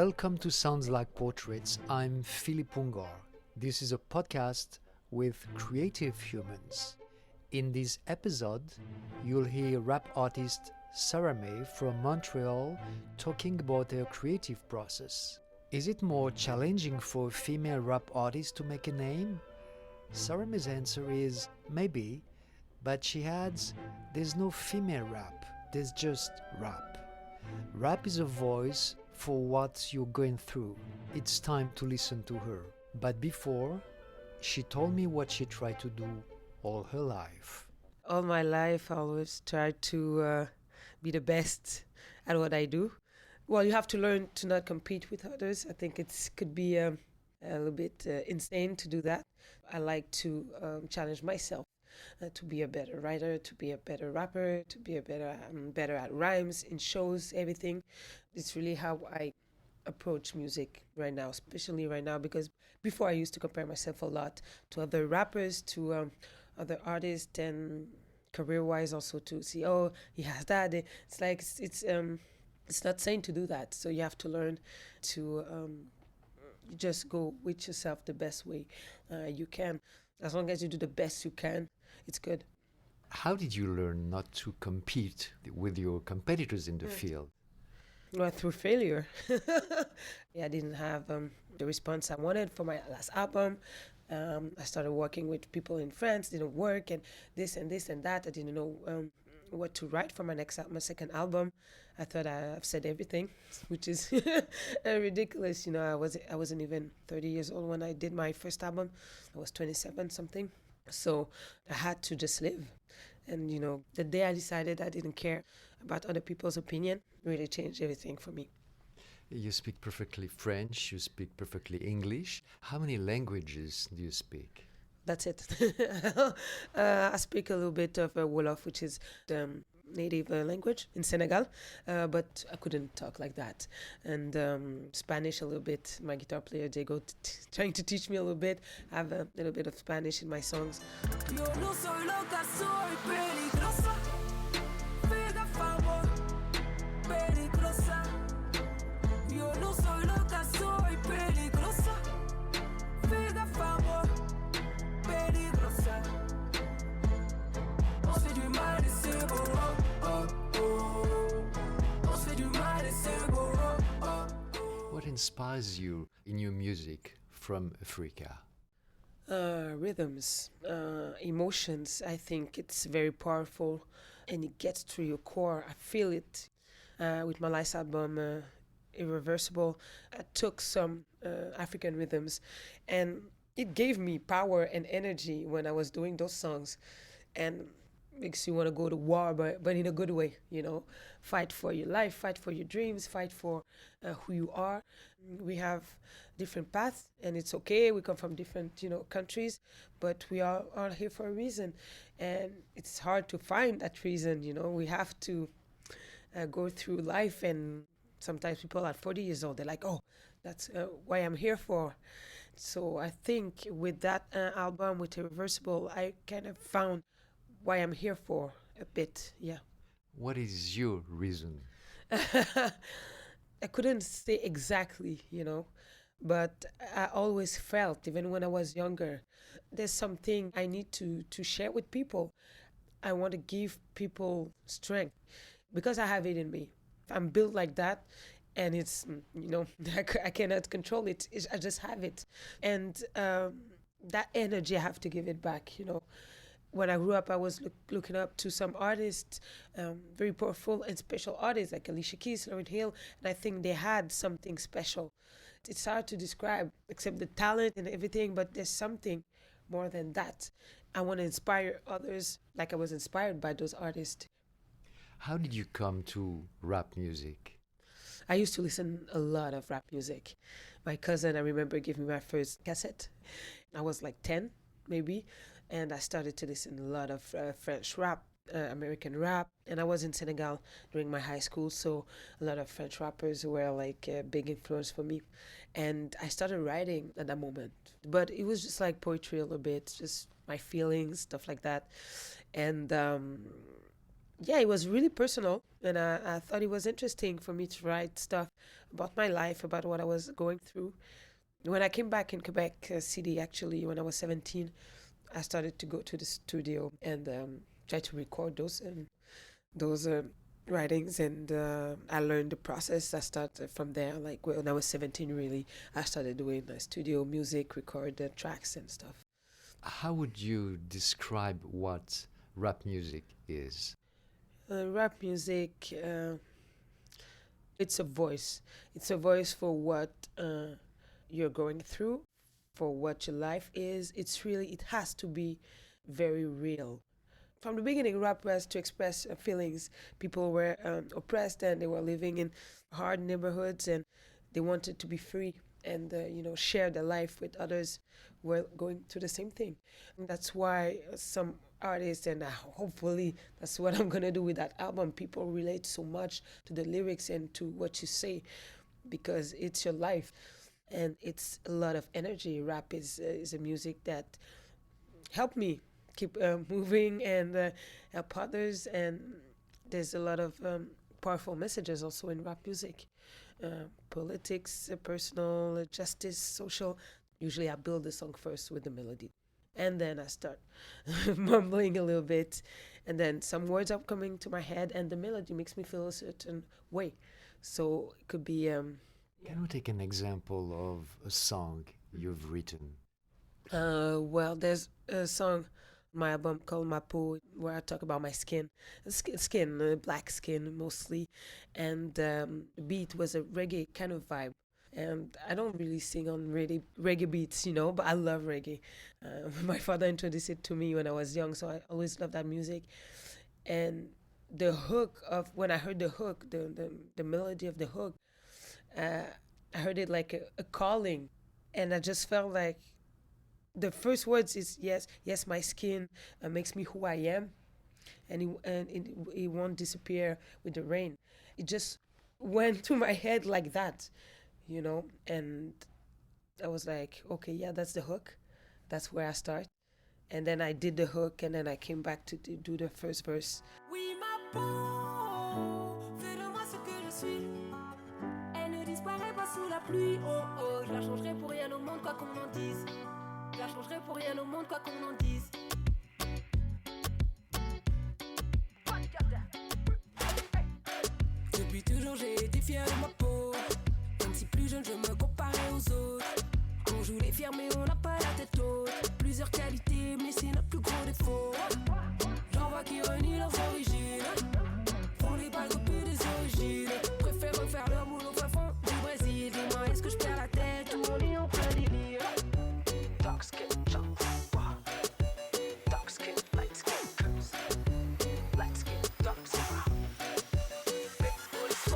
Welcome to Sounds Like Portraits. I'm Philippe Ungar. This is a podcast with creative humans. In this episode, you'll hear rap artist Sarahmée from Montreal talking about her creative process. Is it more challenging for a female rap artist to make a name? Sarahmée's answer is maybe, but she adds, there's no female rap, there's just rap. Rap is a voice for what you're going through. It's time to listen to her. But before, she told me what she tried to do all her life. All my life, I always tried to be the best at what I do. Well, you have to learn to not compete with others. I think it could be a little bit insane to do that. I like to challenge myself. To be a better writer, to be a better rapper, to be better at rhymes, in shows, everything. It's really how I approach music right now, especially right now, because before I used to compare myself a lot to other rappers, to other artists, and career-wise also to see, oh, he has that. It's like, it's not sane to do that. So you have to learn to just go with yourself the best way you can. As long as you do the best you can, it's good. How did you learn not to compete with your competitors in the field? Well, through failure. I didn't have the response I wanted for my last album. I started working with people in France, didn't work, and this and that. I didn't know what to write for my second album. I thought I've said everything, which is ridiculous. You know, I wasn't even 30 years old when I did my first album. I was 27 something. So I had to just live. And, you know, the day I decided I didn't care about other people's opinion really changed everything for me. You speak perfectly French, you speak perfectly English. How many languages do you speak? That's it. I speak a little bit of Wolof, which is the native language in Senegal, but I couldn't talk like that. And Spanish a little bit. My guitar player, Diego, trying to teach me a little bit. I have a little bit of Spanish in my songs. Yo no soy loca, soy peligrosa. Pega favor, peligrosa. Yo no soy loca, soy peligrosa. Pega favor, peligrosa. On se fait du mal et c'est beau, oh, oh. On se fait du mal et c'est beau, oh, oh. What inspires you in your music from Africa? Rhythms, emotions. I think it's very powerful and it gets through your core. I feel it. With my last album, Irreversible, I took some African rhythms and it gave me power and energy when I was doing those songs. And makes you want to go to war, but in a good way, you know. Fight for your life, fight for your dreams, fight for who you are. We have different paths, and it's okay. We come from different, countries, but we are all here for a reason. And it's hard to find that reason, you know. We have to go through life, and sometimes people at 40 years old, they're like, oh, that's why I'm here for. So I think with that album, with Irreversible, I kind of found why I'm here for a bit, yeah. What is your reason? I couldn't say exactly, but I always felt, even when I was younger, there's something I need to share with people. I want to give people strength because I have it in me. I'm built like that, and it's, I cannot control it. I just have it. And that energy, I have to give it back, When I grew up, I was looking up to some artists, very powerful and special artists like Alicia Keys, Lauryn Hill, and I think they had something special. It's hard to describe, except the talent and everything, but there's something more than that. I want to inspire others like I was inspired by those artists. How did you come to rap music? I used to listen a lot of rap music. My cousin, I remember, gave me my first cassette. I was like 10. Maybe, and I started to listen to a lot of French rap, American rap, and I was in Senegal during my high school, so a lot of French rappers were like a big influence for me, and I started writing at that moment, but it was just like poetry a little bit, just my feelings, stuff like that, and Yeah, it was really personal, and I thought it was interesting for me to write stuff about my life, about what I was going through. When I came back in Quebec City, actually, when I was 17, I started to go to the studio and try to record those writings, and I learned the process. I started from there, like when I was 17, really. I started doing studio music, record the tracks and stuff. How would you describe what rap music is? Rap music, it's a voice. It's a voice for what you're going through, for what your life is. It has to be very real. From the beginning, rap was to express feelings. People were oppressed and they were living in hard neighborhoods and they wanted to be free and share their life with others who were going through the same thing. And that's why some artists, and hopefully that's what I'm gonna do with that album, people relate so much to the lyrics and to what you say because it's your life and it's a lot of energy. Rap is a music that helped me keep moving and help others, and there's a lot of powerful messages also in rap music. Politics, personal, justice, social. Usually I build the song first with the melody and then I start mumbling a little bit, and then some words are coming to my head and the melody makes me feel a certain way. So it could be Can we take an example of a song you've written? well, there's a song on my album called Ma Peau where I talk about my skin, black skin mostly, and the beat was a reggae kind of vibe. And I don't really sing on reggae beats, but I love reggae. My father introduced it to me when I was young, so I always loved that music. And the hook of when I heard the hook, the melody of the hook, I heard it like a calling, and I just felt like the first words is yes, my skin makes me who I am, and it won't disappear with the rain. It just went to my head like that, and I was like, okay, yeah, that's the hook. That's where I start. And then I did the hook, and then I came back to do the first verse. Oui, ma peau, fais de moi ce que je suis. Elle ne disparaît pas sous la pluie. Oh oh, je la changerai pour rien au monde, quoi qu'on en dise. Je la changerai pour rien au monde, quoi qu'on en dise. Depuis toujours j'ai été fier de ma peau. Même si plus jeune je me comparais aux autres. On joue les fiers mais on n'a pas la tête haute. Plusieurs qualités mais c'est notre plus gros défaut. J'en vois qui renient leurs origines. Font les balles copies des origines. Préfère refaire leur moule au fin fond du Brésil. Dis-moi est-ce que je perds la tête ou on est en plein délire. Dark skin, dark skin, light skin, curse. Light skin, dark skin.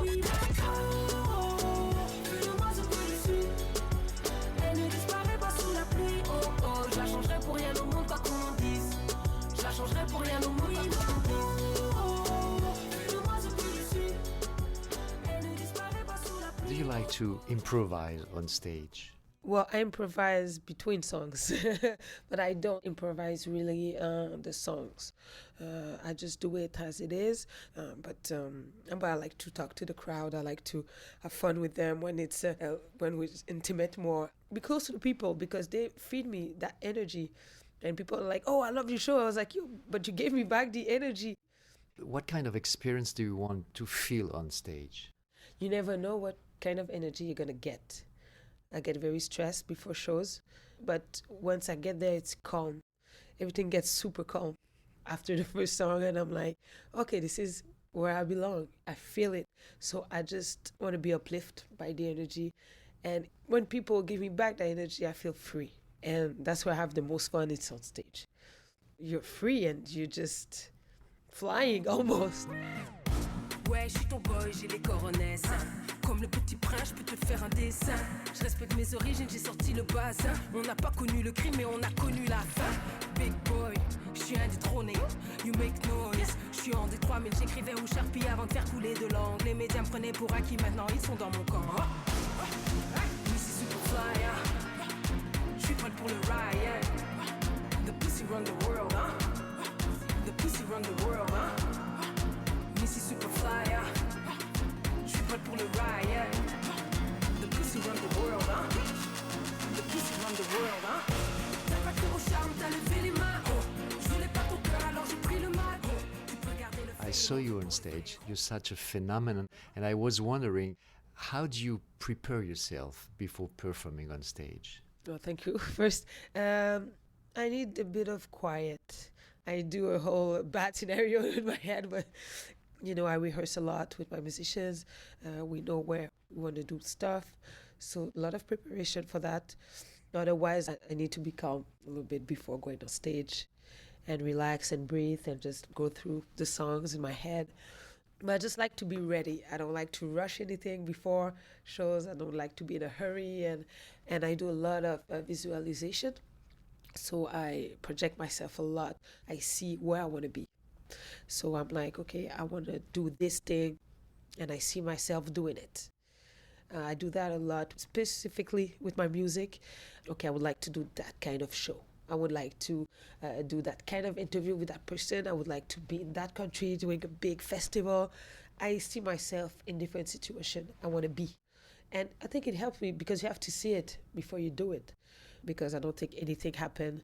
Oui, ma peau, fais de moi ce que je suis. Elle ne disparaît pas sous la pluie. Oh oh, je la changerai pour rien au monde, quoi qu'on en dise. Je la changerai pour rien au monde, quoi qu'on en dise. Fais de moi ce que je suis. Elle ne disparaît pas sous la pluie. Do you like to improvise on stage? Well, I improvise between songs, but I don't improvise really the songs. I just do it as it is. But I like to talk to the crowd. I like to have fun with them when we're intimate more. Be close to the people because they feed me that energy. And people are like, "Oh, I love your show." I was like, but you gave me back the energy. What kind of experience do you want to feel on stage? You never know what kind of energy you're gonna get. I get very stressed before shows, but once I get there, it's calm. Everything gets super calm after the first song, and I'm like, okay, this is where I belong. I feel it. So I just want to be uplifted by the energy. And when people give me back that energy, I feel free. And that's where I have the most fun, it's on stage. You're free and you're just flying almost. Ouais, je suis ton boy, j'ai les coronesses. Comme le petit prince, je peux te faire un dessin. Je respecte mes origines, j'ai sorti le bassin. On n'a pas connu le crime, mais on a connu la fin. Big boy, je suis indétrôné. You make noise. Je suis en Détroit, mais j'écrivais au Sharpie avant de faire couler de l'angle. Les médias me prenaient pour acquis, maintenant ils sont dans mon camp. Ici super fly, je suis prêt pour le ride. The pussy run the world, The pussy run the world, saw you on stage. You're such a phenomenon. And I was wondering, how do you prepare yourself before performing on stage? Well, thank you. First, I need a bit of quiet. I do a whole bad scenario in my head, but I rehearse a lot with my musicians. We know where we want to do stuff. So a lot of preparation for that. Otherwise, I need to be calm a little bit before going on stage and relax and breathe and just go through the songs in my head. But I just like to be ready. I don't like to rush anything before shows. I don't like to be in a hurry. And I do a lot of visualization. So I project myself a lot. I see where I want to be. So I'm like, okay, I want to do this thing. And I see myself doing it. I do that a lot, specifically with my music. Okay, I would like to do that kind of show. I would like to do that kind of interview with that person. I would like to be in that country doing a big festival. I see myself in different situations I want to be. And I think it helps me because you have to see it before you do it. Because I don't think anything happened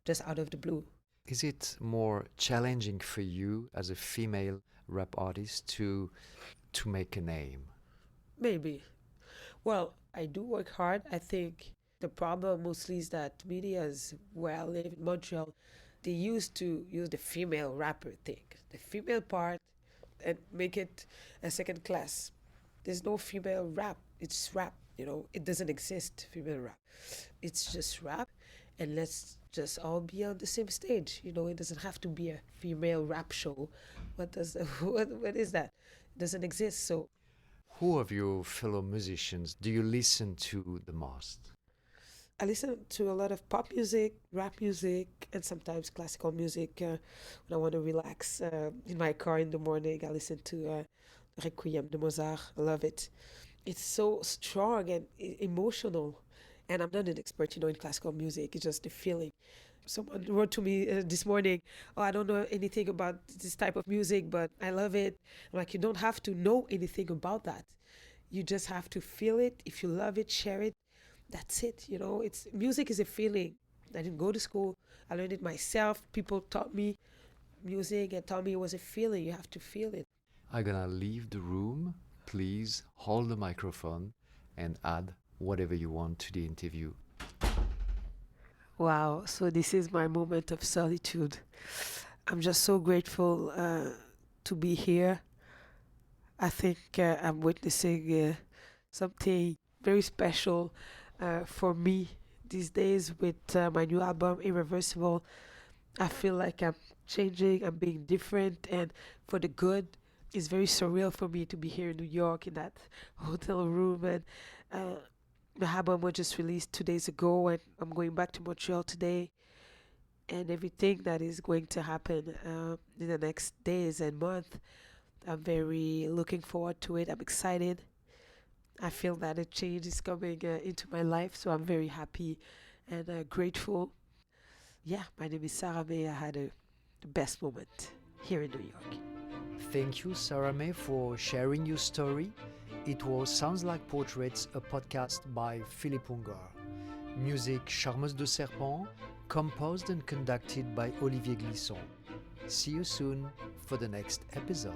just out of the blue. Is it more challenging for you as a female rap artist to make a name? Maybe. Well, I do work hard. I think the problem mostly is that medias where I live in Montreal, they used to use the female rapper thing, the female part, and make it a second class. There's no female rap. It's rap, It doesn't exist, female rap. It's just rap, and let's just all be on the same stage. It doesn't have to be a female rap show. What is that? It doesn't exist. So who of your fellow musicians do you listen to the most? I listen to a lot of pop music, rap music, and sometimes classical music. When I want to relax in my car in the morning, I listen to Requiem de Mozart. I love it. It's so strong and emotional. And I'm not an expert, in classical music. It's just the feeling. Someone wrote to me this morning, I don't know anything about this type of music, but I love it. I'm like, you don't have to know anything about that. You just have to feel it. If you love it, share it. That's it. It's music is a feeling. I didn't go to school. I learned it myself. People taught me music and taught me it was a feeling. You have to feel it. I'm gonna leave the room. Please hold the microphone and add whatever you want to the interview. Wow, so this is my moment of solitude. I'm just so grateful to be here. I think I'm witnessing something very special for me these days with my new album, Irreversible. I feel like I'm changing, I'm being different, and for the good. It's very surreal for me to be here in New York in that hotel room, and the album was just released 2 days ago, and I'm going back to Montreal today, and everything that is going to happen in the next days and month, I'm very looking forward to it. I'm excited. I feel that a change is coming into my life, so I'm very happy and grateful. Yeah, my name is Sarahmée. I had the best moment here in New York. Thank you, Sarahmée, for sharing your story. It was Sounds Like Portraits, a podcast by Philippe Ungar. Music Charmeuse de Serpent, composed and conducted by Olivier Glisson. See you soon for the next episode.